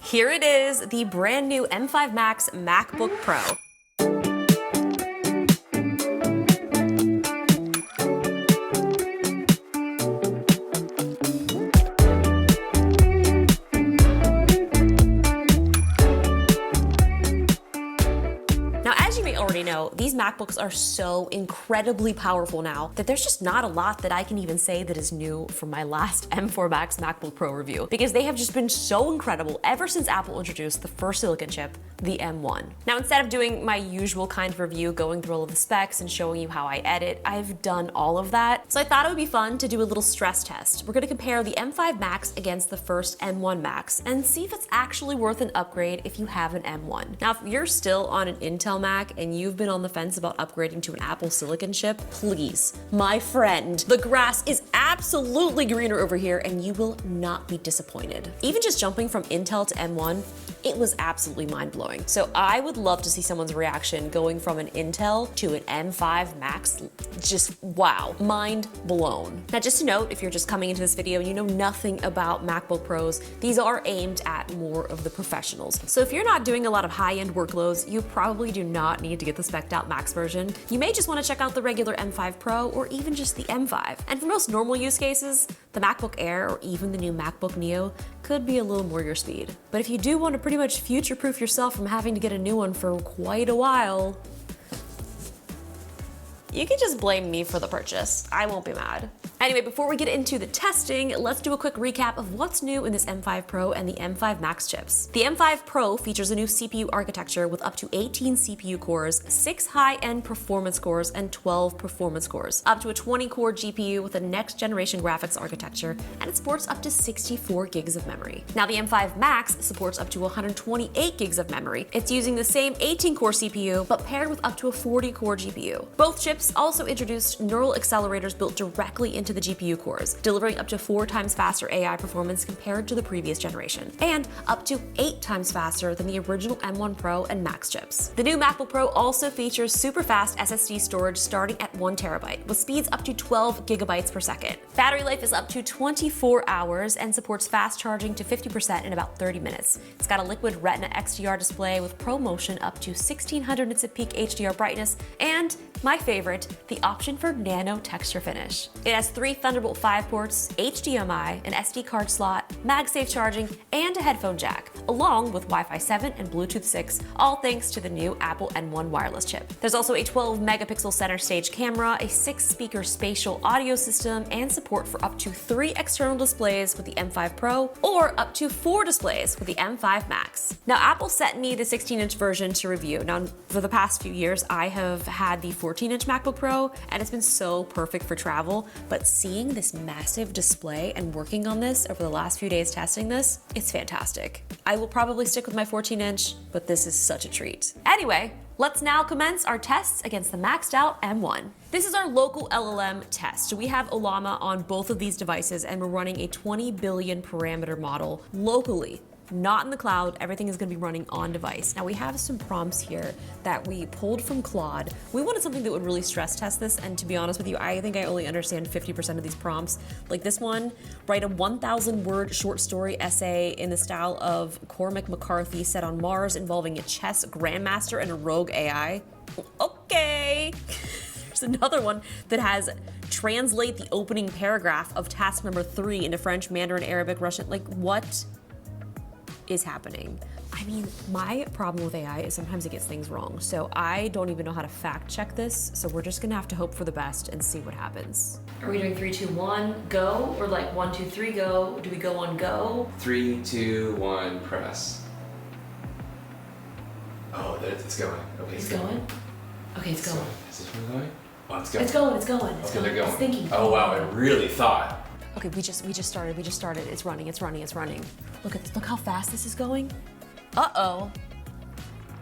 Here it is, the brand new M5 Max MacBook Pro. Already know, these MacBooks are so incredibly powerful now that there's just not a lot that I can even say that is new from my last M4 Max MacBook Pro review, because they have just been so incredible ever since Apple introduced the first silicon chip, the M1. Now, instead of doing my usual kind of review, going through all of the specs and showing you how I edit, I've done all of that. So I thought it would be fun to do a little stress test. We're gonna compare the M5 Max against the first M1 Max and see if it's actually worth an upgrade if you have an M1. Now, if you're still on an Intel Mac and you've been on the fence about upgrading to an Apple silicon chip, please, my friend, the grass is absolutely greener over here and you will not be disappointed. Even just jumping from Intel to M1, it was absolutely mind-blowing. So I would love to see someone's reaction going from an Intel to an M5 Max. Just wow, mind blown. Now, just to note, if you're just coming into this video and you know nothing about MacBook Pros, these are aimed at more of the professionals. So if you're not doing a lot of high-end workloads, you probably do not need to get the spec'd out Max version. You may just want to check out the regular M5 Pro or even just the M5. And for most normal use cases, the MacBook Air or even the new MacBook Neo could be a little more your speed. But if you do want to pretty much future-proof yourself from having to get a new one for quite a while, you can just blame me for the purchase. I won't be mad. Anyway, before we get into the testing, let's do a quick recap of what's new in this M5 Pro and the M5 Max chips. The M5 Pro features a new CPU architecture with up to 18 CPU cores, 6 high-end performance cores, and 12 performance cores, up to a 20-core GPU with a next-generation graphics architecture, and it supports up to 64 gigs of memory. Now, the M5 Max supports up to 128 gigs of memory. It's using the same 18-core CPU, but paired with up to a 40-core GPU. Both chips also introduced neural accelerators built directly into the GPU cores, delivering up to 4 times faster AI performance compared to the previous generation, and up to 8 times faster than the original M1 Pro and Max chips. The new MacBook Pro also features super fast SSD storage starting at 1 terabyte, with speeds up to 12 gigabytes per second. Battery life is up to 24 hours and supports fast charging to 50% in about 30 minutes. It's got a liquid Retina XDR display with ProMotion up to 1600 nits of peak HDR brightness, and my favorite, the option for nano texture finish. It has 3 Thunderbolt 5 ports, HDMI, an SD card slot, MagSafe charging, and a headphone jack, along with Wi-Fi 7 and Bluetooth 6, all thanks to the new Apple M1 wireless chip. There's also a 12 megapixel center stage camera, a 6-speaker spatial audio system, and support for up to 3 external displays with the M5 Pro, or up to 4 displays with the M5 Max. Now, Apple sent me the 16-inch version to review. Now, for the past few years, I have had the 14-inch MacBook Pro, and it's been so perfect for travel, but seeing this massive display and working on this over the last few days testing this, it's fantastic. I will probably stick with my 14-inch, but this is such a treat. Anyway, let's now commence our tests against the maxed out M1. This is our local LLM test. We have Ollama on both of these devices, and we're running a 20 billion parameter model locally. Not in the cloud, everything is gonna be running on device. Now, we have some prompts here that we pulled from Claude. We wanted something that would really stress test this, and to be honest with you, I think I only understand 50% of these prompts. Like this one, write a 1,000-word short story essay in the style of Cormac McCarthy set on Mars involving a chess grandmaster and a rogue AI. Okay. There's another one that has translate the opening paragraph of task number 3 into French, Mandarin, Arabic, Russian. Like, what is happening? I mean, my problem with AI is sometimes it gets things wrong. So I don't even know how to fact check this. So we're just gonna have to hope for the best and see what happens. Are we doing 3, 2, 1, go? Or like 1, 2, 3, go? Do we go on go? 3, 2, 1, press. Oh, it's going. Okay, it's going? Okay, it's going. Is this one going? Oh, it's going. It's going, it's going. It's going. They're going. It's thinking. Oh wow, I really thought. Okay, we just started. It's running, it's running, it's running. Look how fast this is going. Uh-oh.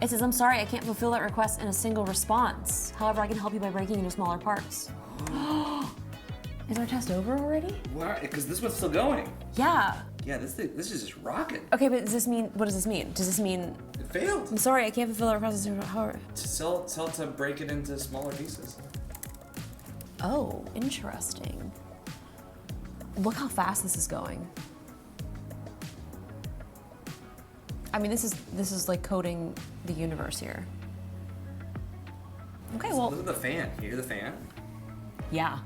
It says, I'm sorry, I can't fulfill that request in a single response. However, I can help you by breaking into smaller parts. Is our test over already? Why? Because this one's still going. Yeah. Yeah, this is just rocking. Okay, but does this mean, what does this mean? Does this mean? It failed. I'm sorry, I can't fulfill that request. Tell to break it into smaller pieces. Oh, interesting. Look how fast this is going. I mean, this is like coding the universe here. Okay, well. Look at the fan. You hear the fan? Yeah.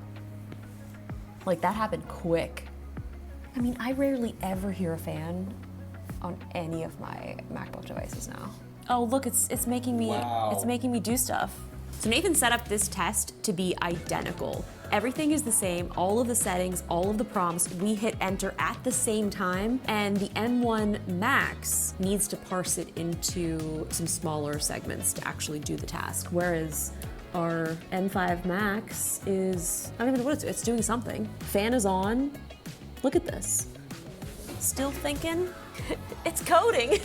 Like that happened quick. I mean, I rarely ever hear a fan on any of my MacBook devices now. Oh, look, it's making me it's making me do stuff. So Nathan set up this test to be identical. Everything is the same, all of the settings, all of the prompts, we hit enter at the same time, and the M1 Max needs to parse it into some smaller segments to actually do the task, whereas our M5 Max is, I don't even know what it's doing something. Fan is on. Look at this. Still thinking? It's coding.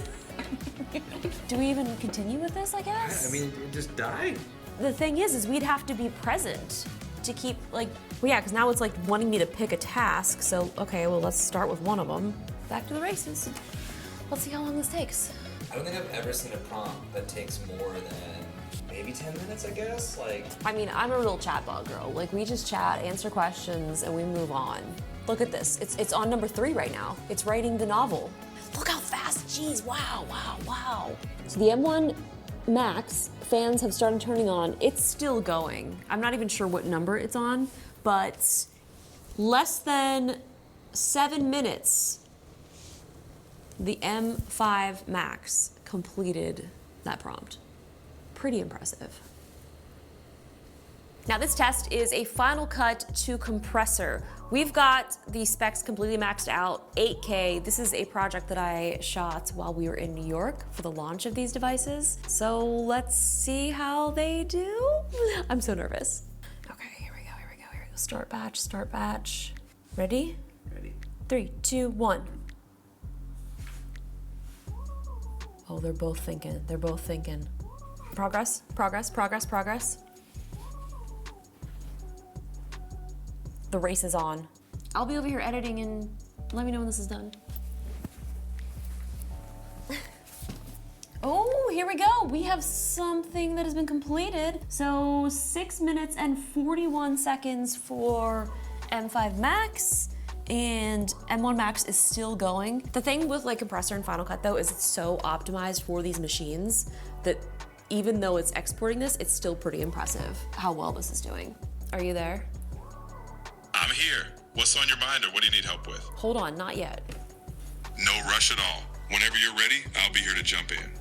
Do we even continue with this, I guess? I mean, it just died. The thing is we'd have to be present to keep, like, well, yeah, because now it's like wanting me to pick a task. So, okay, well, let's start with one of them. Back to the races. Let's see how long this takes. I don't think I've ever seen a prompt that takes more than maybe 10 minutes, I guess. Like, I mean, I'm a real chatbot girl. Like, we just chat, answer questions, and we move on. Look at this. It's on number 3 right now. It's writing the novel. Look how fast. Jeez, wow, wow, wow. So the M1 Max fans have started turning on. It's still going. I'm not even sure what number it's on, but less than 7 minutes, the M5 Max completed that prompt. Pretty impressive. Now this test is a Final Cut to compressor. We've got the specs completely maxed out, 8K. This is a project that I shot while we were in New York for the launch of these devices. So let's see how they do. I'm so nervous. Okay, here we go. Start batch. Ready? Ready. 3, 2, 1. Oh, they're both thinking. Progress. The race is on. I'll be over here editing and let me know when this is done. Oh, here we go. We have something that has been completed. So 6 minutes and 41 seconds for M5 Max, and M1 Max is still going. The thing with like compressor and Final Cut though is it's so optimized for these machines that even though it's exporting this, it's still pretty impressive how well this is doing. Are you there? I'm here. What's on your mind or what do you need help with? Hold on, not yet. No rush at all. Whenever you're ready, I'll be here to jump in.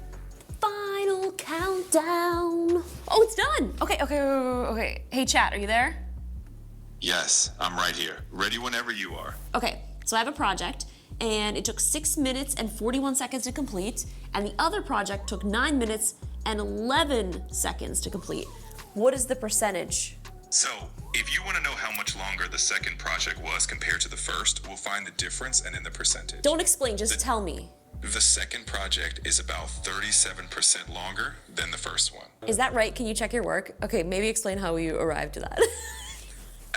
Final countdown. Oh, it's done. Okay. Hey chat, are you there? Yes, I'm right here. Ready whenever you are. Okay, so I have a project and it took 6 minutes and 41 seconds to complete, and the other project took 9 minutes and 11 seconds to complete. What is the percentage? So, if you want to know how much longer the second project was compared to the first, we'll find the difference and then the percentage. Don't explain, just tell me. The second project is about 37% longer than the first one. Is that right? Can you check your work? Okay, maybe explain how you arrived to that.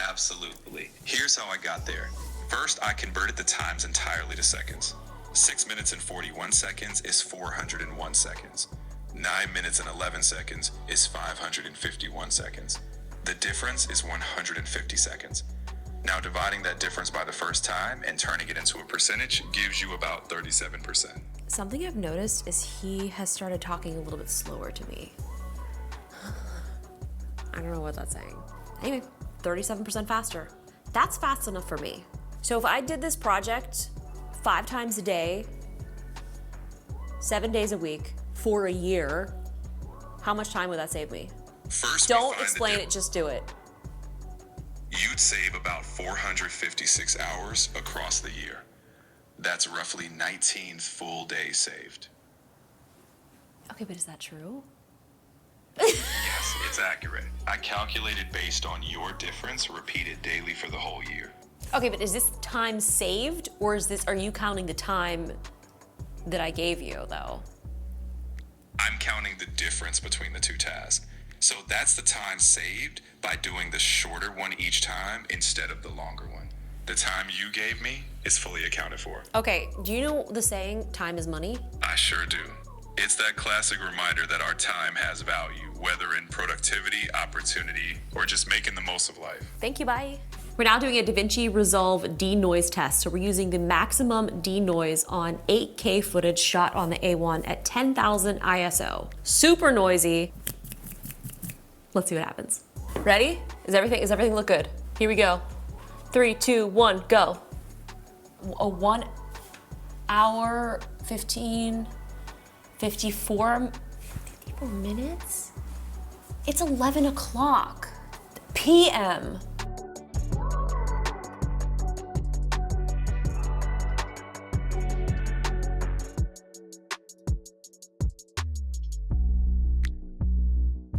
Absolutely. Here's how I got there. First, I converted the times entirely to seconds. 6 minutes and 41 seconds is 401 seconds. 9 minutes and 11 seconds is 551 seconds. The difference is 150 seconds. Now dividing that difference by the first time and turning it into a percentage gives you about 37%. Something I've noticed is he has started talking a little bit slower to me. I don't know what that's saying. Anyway, 37% faster. That's fast enough for me. So if I did this project 5 times a day, 7 days a week, for a year, how much time would that save me? First, Don't explain it, just do it. You'd save about 456 hours across the year. That's roughly 19 full days saved. Okay, but is that true? Yes, it's accurate. I calculated based on your difference repeated daily for the whole year. Okay, but is this time saved, or are you counting the time that I gave you, though? I'm counting the difference between the two tasks. So that's the time saved by doing the shorter one each time instead of the longer one. The time you gave me is fully accounted for. Okay, do you know the saying, time is money? I sure do. It's that classic reminder that our time has value, whether in productivity, opportunity, or just making the most of life. Thank you, bye. We're now doing a DaVinci Resolve denoise test. So we're using the maximum denoise on 8K footage shot on the A1 at 10,000 ISO. Super noisy. Let's see what happens. Ready? Does everything look good? Here we go. 3, 2, 1, go. A 1 hour, 54 minutes? It's 11 o'clock p.m.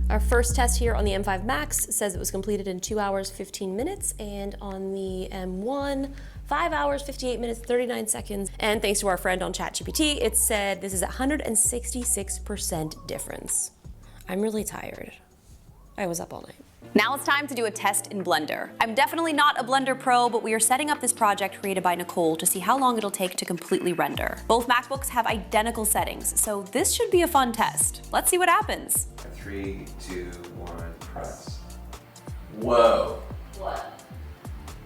Our first test here on the M5 Max says it was completed in 2 hours, 15 minutes, and on the M1, 5 hours, 58 minutes, 39 seconds. And thanks to our friend on ChatGPT, it said this is a 166% difference. I'm really tired. I was up all night. Now it's time to do a test in Blender. I'm definitely not a Blender pro, but we are setting up this project created by Nicole to see how long it'll take to completely render. Both MacBooks have identical settings, so this should be a fun test. Let's see what happens. 3, 2, 1, press. Whoa. What?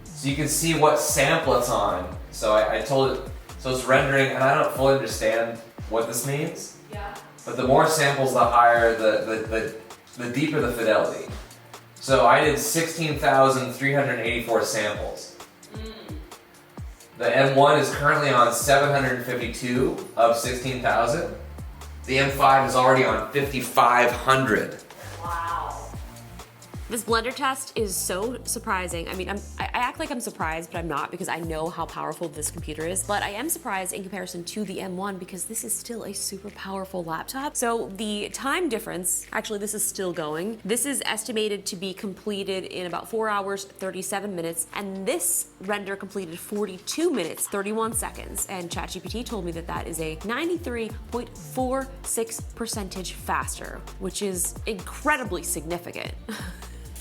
So you can see what sample it's on. So I told it, so it's rendering, and I don't fully understand what this means. Yeah. But the more samples, the higher, the deeper the fidelity. So I did 16,384 samples. The M1 is currently on 752 of 16,000. The M5 is already on 5,500. Wow. This Blender test is so surprising. I mean, I act like I'm surprised, but I'm not because I know how powerful this computer is. But I am surprised in comparison to the M1 because this is still a super powerful laptop. So the time difference, actually this is still going. This is estimated to be completed in about 4 hours, 37 minutes. And this render completed 42 minutes, 31 seconds. And ChatGPT told me that that is a 93.46% faster, which is incredibly significant.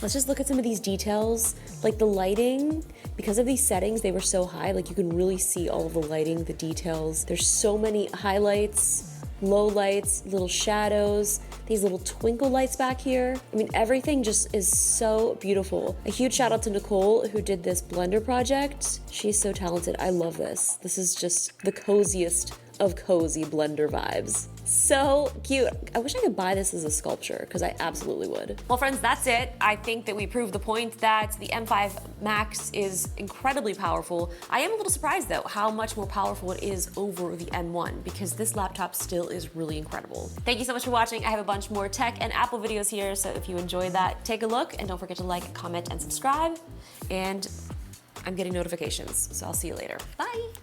Let's just look at some of these details, like the lighting. Because of these settings, they were so high, like you can really see all of the lighting, the details. There's so many highlights, low lights, little shadows, these little twinkle lights back here. I mean, everything just is so beautiful. A huge shout out to Nicole who did this Blender project. She's so talented. I love this. This is just the coziest of cozy Blender vibes. So cute. I wish I could buy this as a sculpture because I absolutely would. Well, friends, that's it. I think that we proved the point that the M5 Max is incredibly powerful. I am a little surprised though how much more powerful it is over the M1 because this laptop still is really incredible. Thank you so much for watching. I have a bunch more tech and Apple videos here, so if you enjoyed that, take a look and don't forget to like, comment, and subscribe. And I'm getting notifications, so I'll see you later. Bye.